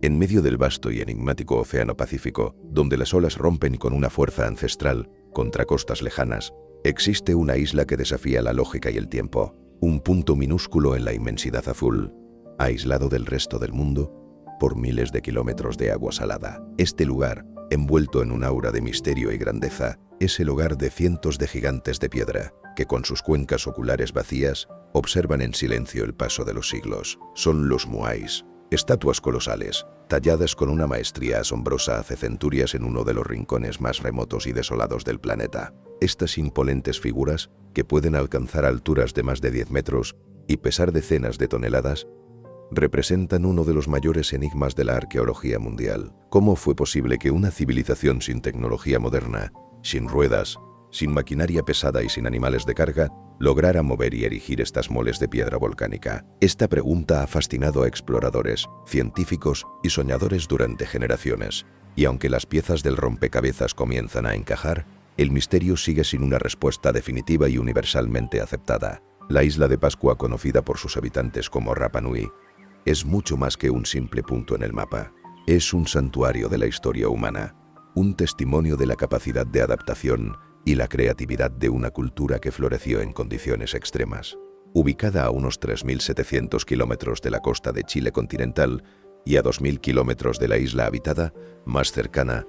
En medio del vasto y enigmático océano Pacífico, donde las olas rompen con una fuerza ancestral contra costas lejanas, existe una isla que desafía la lógica y el tiempo, un punto minúsculo en la inmensidad azul, aislado del resto del mundo por miles de kilómetros de agua salada. Este lugar, envuelto en un aura de misterio y grandeza, es el hogar de cientos de gigantes de piedra, que con sus cuencas oculares vacías, observan en silencio el paso de los siglos. Son los Moais, estatuas colosales, talladas con una maestría asombrosa hace centurias en uno de los rincones más remotos y desolados del planeta. Estas imponentes figuras, que pueden alcanzar alturas de más de 10 metros y pesar decenas de toneladas, representan uno de los mayores enigmas de la arqueología mundial. ¿Cómo fue posible que una civilización sin tecnología moderna, sin ruedas, sin maquinaria pesada y sin animales de carga, lograra mover y erigir estas moles de piedra volcánica? Esta pregunta ha fascinado a exploradores, científicos y soñadores durante generaciones. Y aunque las piezas del rompecabezas comienzan a encajar, el misterio sigue sin una respuesta definitiva y universalmente aceptada. La isla de Pascua, conocida por sus habitantes como Rapa Nui, es mucho más que un simple punto en el mapa. Es un santuario de la historia humana, un testimonio de la capacidad de adaptación y la creatividad de una cultura que floreció en condiciones extremas. Ubicada a unos 3.700 kilómetros de la costa de Chile continental y a 2.000 kilómetros de la isla habitada más cercana,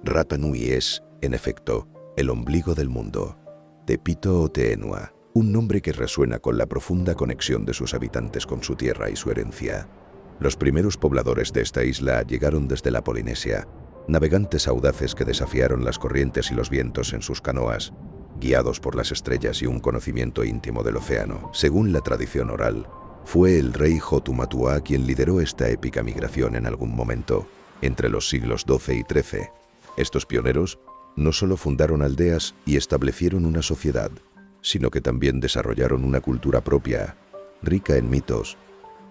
Rapa Nui es, en efecto, el ombligo del mundo. Te Pito o Te Enua, un nombre que resuena con la profunda conexión de sus habitantes con su tierra y su herencia. Los primeros pobladores de esta isla llegaron desde la Polinesia, navegantes audaces que desafiaron las corrientes y los vientos en sus canoas, guiados por las estrellas y un conocimiento íntimo del océano. Según la tradición oral, fue el rey Hotumatua quien lideró esta épica migración en algún momento, entre los siglos XII y XIII. Estos pioneros no solo fundaron aldeas y establecieron una sociedad, sino que también desarrollaron una cultura propia, rica en mitos,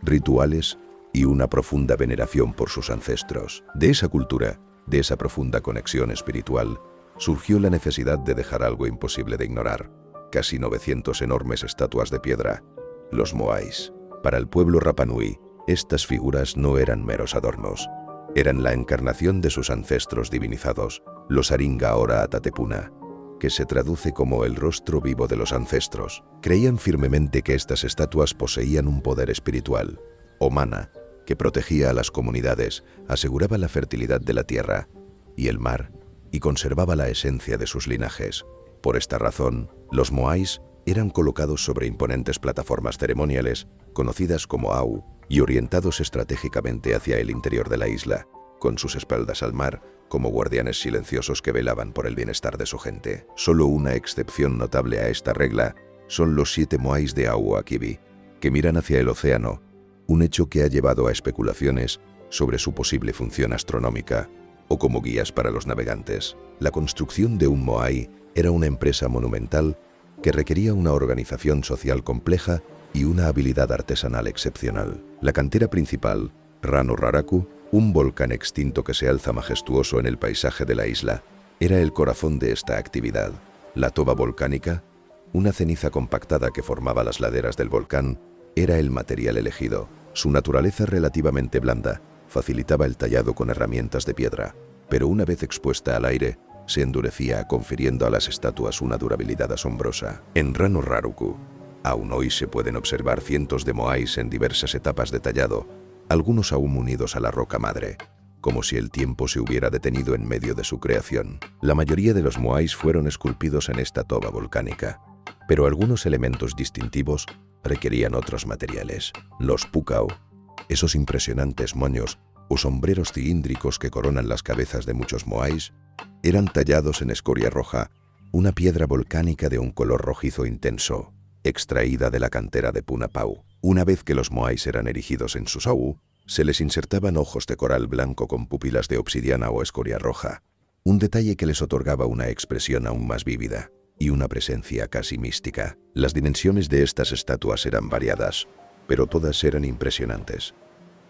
rituales y una profunda veneración por sus ancestros. De esa cultura, de esa profunda conexión espiritual, surgió la necesidad de dejar algo imposible de ignorar: casi 900 enormes estatuas de piedra, los Moais. Para el pueblo Rapa Nui, estas figuras no eran meros adornos, eran la encarnación de sus ancestros divinizados, los Aringa Ora Atatepuna, que se traduce como el rostro vivo de los ancestros. Creían firmemente que estas estatuas poseían un poder espiritual, o mana, que protegía a las comunidades, aseguraba la fertilidad de la tierra y el mar, y conservaba la esencia de sus linajes. Por esta razón, los Moais eran colocados sobre imponentes plataformas ceremoniales, conocidas como Au, y orientados estratégicamente hacia el interior de la isla, con sus espaldas al mar, como guardianes silenciosos que velaban por el bienestar de su gente. Solo una excepción notable a esta regla son los 7 Moais de Au-Akibi, que miran hacia el océano, un hecho que ha llevado a especulaciones sobre su posible función astronómica o como guías para los navegantes. La construcción de un Moai era una empresa monumental que requería una organización social compleja y una habilidad artesanal excepcional. La cantera principal, Rano Raraku, un volcán extinto que se alza majestuoso en el paisaje de la isla, era el corazón de esta actividad. La toba volcánica, una ceniza compactada que formaba las laderas del volcán, era el material elegido. Su naturaleza relativamente blanda facilitaba el tallado con herramientas de piedra, pero una vez expuesta al aire, se endurecía, confiriendo a las estatuas una durabilidad asombrosa. En Rano Raraku, aún hoy se pueden observar cientos de Moais en diversas etapas de tallado, algunos aún unidos a la roca madre, como si el tiempo se hubiera detenido en medio de su creación. La mayoría de los Moais fueron esculpidos en esta toba volcánica, pero algunos elementos distintivos requerían otros materiales. Los Pukao, esos impresionantes moños o sombreros cilíndricos que coronan las cabezas de muchos Moais, eran tallados en escoria roja, una piedra volcánica de un color rojizo intenso, extraída de la cantera de Punapau. Una vez que los Moais eran erigidos en sus Au, se les insertaban ojos de coral blanco con pupilas de obsidiana o escoria roja, un detalle que les otorgaba una expresión aún más vívida y una presencia casi mística. Las dimensiones de estas estatuas eran variadas, pero todas eran impresionantes.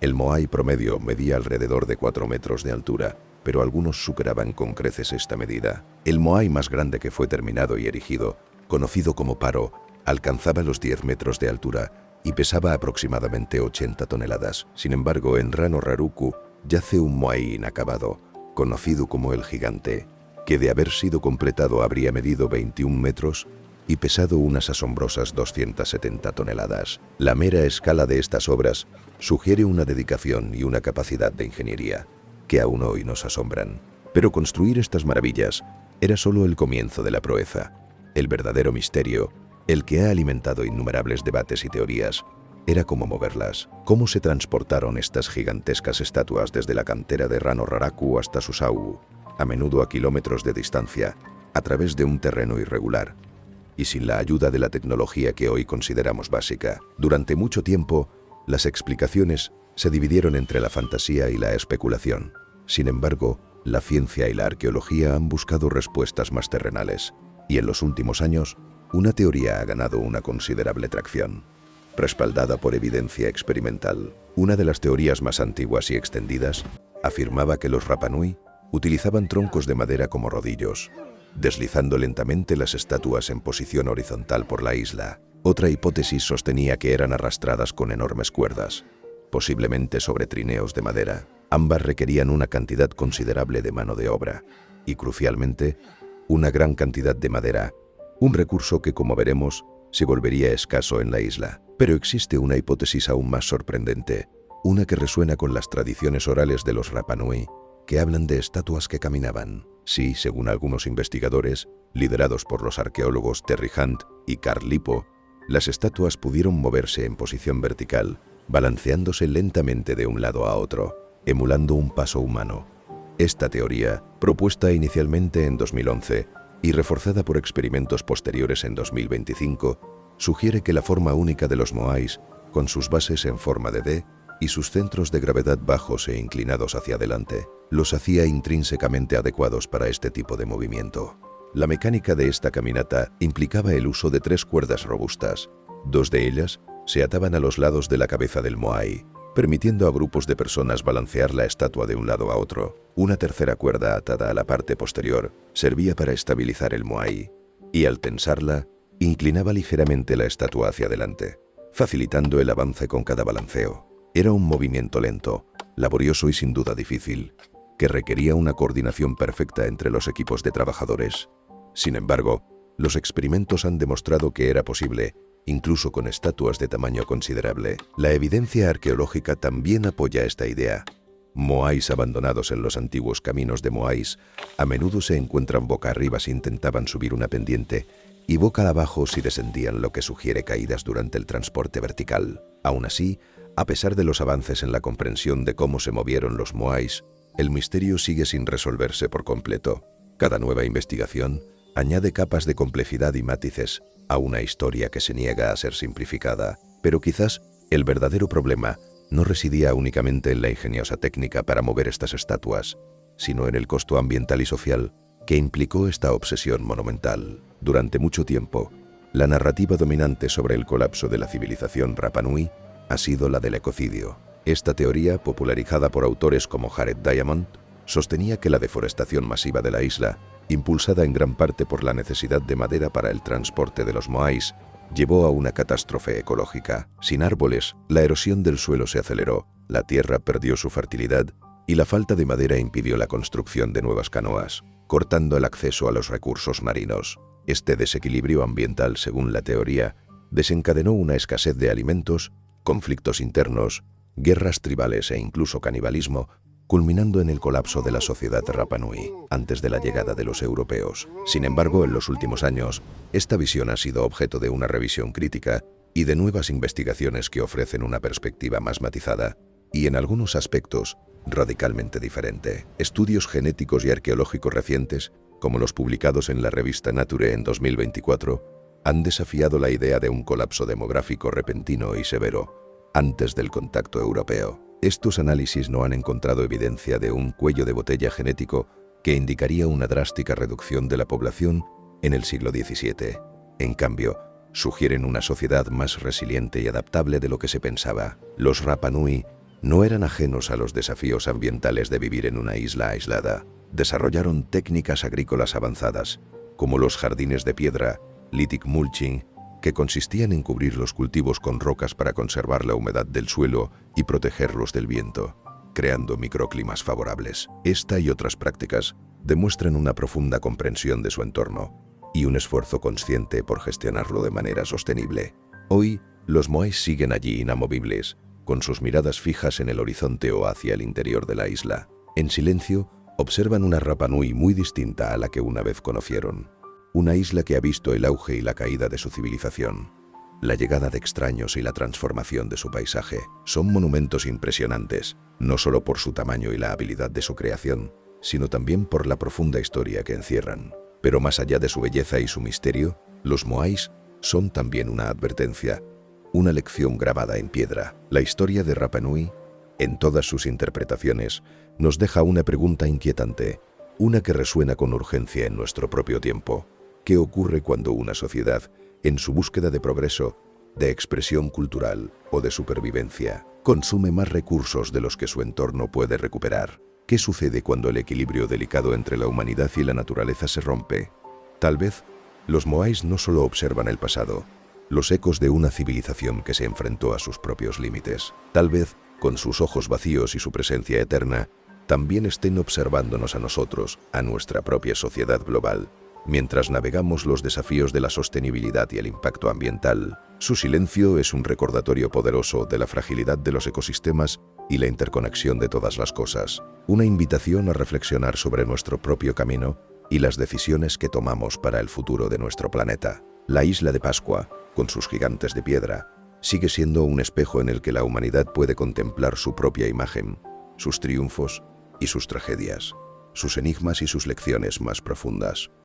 El Moai promedio medía alrededor de 4 metros de altura, pero algunos superaban con creces esta medida. El Moai más grande que fue terminado y erigido, conocido como Paro, alcanzaba los 10 metros de altura y pesaba aproximadamente 80 toneladas. Sin embargo, en Rano Raraku, yace un moai inacabado, conocido como el Gigante, que de haber sido completado habría medido 21 metros y pesado unas asombrosas 270 toneladas. La mera escala de estas obras sugiere una dedicación y una capacidad de ingeniería que aún hoy nos asombran. Pero construir estas maravillas era solo el comienzo de la proeza. El verdadero misterio, el que ha alimentado innumerables debates y teorías, era cómo moverlas. Cómo se transportaron estas gigantescas estatuas desde la cantera de Rano Raraku hasta Susau, a menudo a kilómetros de distancia, a través de un terreno irregular, y sin la ayuda de la tecnología que hoy consideramos básica. Durante mucho tiempo, las explicaciones se dividieron entre la fantasía y la especulación. Sin embargo, la ciencia y la arqueología han buscado respuestas más terrenales, y en los últimos años, una teoría ha ganado una considerable tracción, respaldada por evidencia experimental. Una de las teorías más antiguas y extendidas afirmaba que los Rapa Nui utilizaban troncos de madera como rodillos, deslizando lentamente las estatuas en posición horizontal por la isla. Otra hipótesis sostenía que eran arrastradas con enormes cuerdas, posiblemente sobre trineos de madera. Ambas requerían una cantidad considerable de mano de obra y, crucialmente, una gran cantidad de madera, un recurso que, como veremos, se volvería escaso en la isla. Pero existe una hipótesis aún más sorprendente, una que resuena con las tradiciones orales de los Rapa Nui, que hablan de estatuas que caminaban. Sí, según algunos investigadores, liderados por los arqueólogos Terry Hunt y Carl Lippo, las estatuas pudieron moverse en posición vertical, balanceándose lentamente de un lado a otro, emulando un paso humano. Esta teoría, propuesta inicialmente en 2011 y reforzada por experimentos posteriores en 2025, sugiere que la forma única de los moais, con sus bases en forma de D y sus centros de gravedad bajos e inclinados hacia adelante, los hacía intrínsecamente adecuados para este tipo de movimiento. La mecánica de esta caminata implicaba el uso de 3 cuerdas robustas. 2 de ellas se ataban a los lados de la cabeza del moai, permitiendo a grupos de personas balancear la estatua de un lado a otro. Una tercera cuerda atada a la parte posterior servía para estabilizar el moai, y al tensarla, inclinaba ligeramente la estatua hacia adelante, facilitando el avance con cada balanceo. Era un movimiento lento, laborioso y sin duda difícil, que requería una coordinación perfecta entre los equipos de trabajadores. Sin embargo, los experimentos han demostrado que era posible, incluso con estatuas de tamaño considerable. La evidencia arqueológica también apoya esta idea. Moais abandonados en los antiguos caminos de moais a menudo se encuentran boca arriba si intentaban subir una pendiente y boca abajo si descendían, lo que sugiere caídas durante el transporte vertical. Aún así, a pesar de los avances en la comprensión de cómo se movieron los moais, el misterio sigue sin resolverse por completo. Cada nueva investigación añade capas de complejidad y matices a una historia que se niega a ser simplificada. Pero quizás el verdadero problema no residía únicamente en la ingeniosa técnica para mover estas estatuas, sino en el costo ambiental y social que implicó esta obsesión monumental. Durante mucho tiempo, la narrativa dominante sobre el colapso de la civilización Rapa Nui ha sido la del ecocidio. Esta teoría, popularizada por autores como Jared Diamond, sostenía que la deforestación masiva de la isla, impulsada en gran parte por la necesidad de madera para el transporte de los moais, llevó a una catástrofe ecológica. Sin árboles, la erosión del suelo se aceleró, la tierra perdió su fertilidad y la falta de madera impidió la construcción de nuevas canoas, cortando el acceso a los recursos marinos. Este desequilibrio ambiental, según la teoría, desencadenó una escasez de alimentos, conflictos internos, guerras tribales e incluso canibalismo, culminando en el colapso de la sociedad Rapa Nui antes de la llegada de los europeos. Sin embargo, en los últimos años, esta visión ha sido objeto de una revisión crítica y de nuevas investigaciones que ofrecen una perspectiva más matizada y, en algunos aspectos, radicalmente diferente. Estudios genéticos y arqueológicos recientes, como los publicados en la revista Nature en 2024, han desafiado la idea de un colapso demográfico repentino y severo antes del contacto europeo. Estos análisis no han encontrado evidencia de un cuello de botella genético que indicaría una drástica reducción de la población en el siglo XVII. En cambio, sugieren una sociedad más resiliente y adaptable de lo que se pensaba. Los Rapa Nui no eran ajenos a los desafíos ambientales de vivir en una isla aislada. Desarrollaron técnicas agrícolas avanzadas, como los jardines de piedra, lithic mulching, que consistían en cubrir los cultivos con rocas para conservar la humedad del suelo y protegerlos del viento. creando microclimas favorables. Esta y otras prácticas demuestran una profunda comprensión de su entorno y un esfuerzo consciente por gestionarlo de manera sostenible. Hoy, los moais siguen allí inamovibles, con sus miradas fijas en el horizonte o hacia el interior de la isla. En silencio, observan una Rapa Nui muy distinta a la que una vez conocieron. Una isla que ha visto el auge y la caída de su civilización, la llegada de extraños y la transformación de su paisaje. Son monumentos impresionantes, no solo por su tamaño y la habilidad de su creación, sino también por la profunda historia que encierran. Pero más allá de su belleza y su misterio, los moais son también una advertencia, una lección grabada en piedra. La historia de Rapa Nui, en todas sus interpretaciones, nos deja una pregunta inquietante, una que resuena con urgencia en nuestro propio tiempo. ¿Qué ocurre cuando una sociedad, en su búsqueda de progreso, de expresión cultural o de supervivencia, consume más recursos de los que su entorno puede recuperar? ¿Qué sucede cuando el equilibrio delicado entre la humanidad y la naturaleza se rompe? Tal vez, los moais no solo observan el pasado, los ecos de una civilización que se enfrentó a sus propios límites. Tal vez, con sus ojos vacíos y su presencia eterna, también estén observándonos a nosotros, a nuestra propia sociedad global. Mientras navegamos los desafíos de la sostenibilidad y el impacto ambiental, su silencio es un recordatorio poderoso de la fragilidad de los ecosistemas y la interconexión de todas las cosas. Una invitación a reflexionar sobre nuestro propio camino y las decisiones que tomamos para el futuro de nuestro planeta. La isla de Pascua, con sus gigantes de piedra, sigue siendo un espejo en el que la humanidad puede contemplar su propia imagen, sus triunfos y sus tragedias, sus enigmas y sus lecciones más profundas.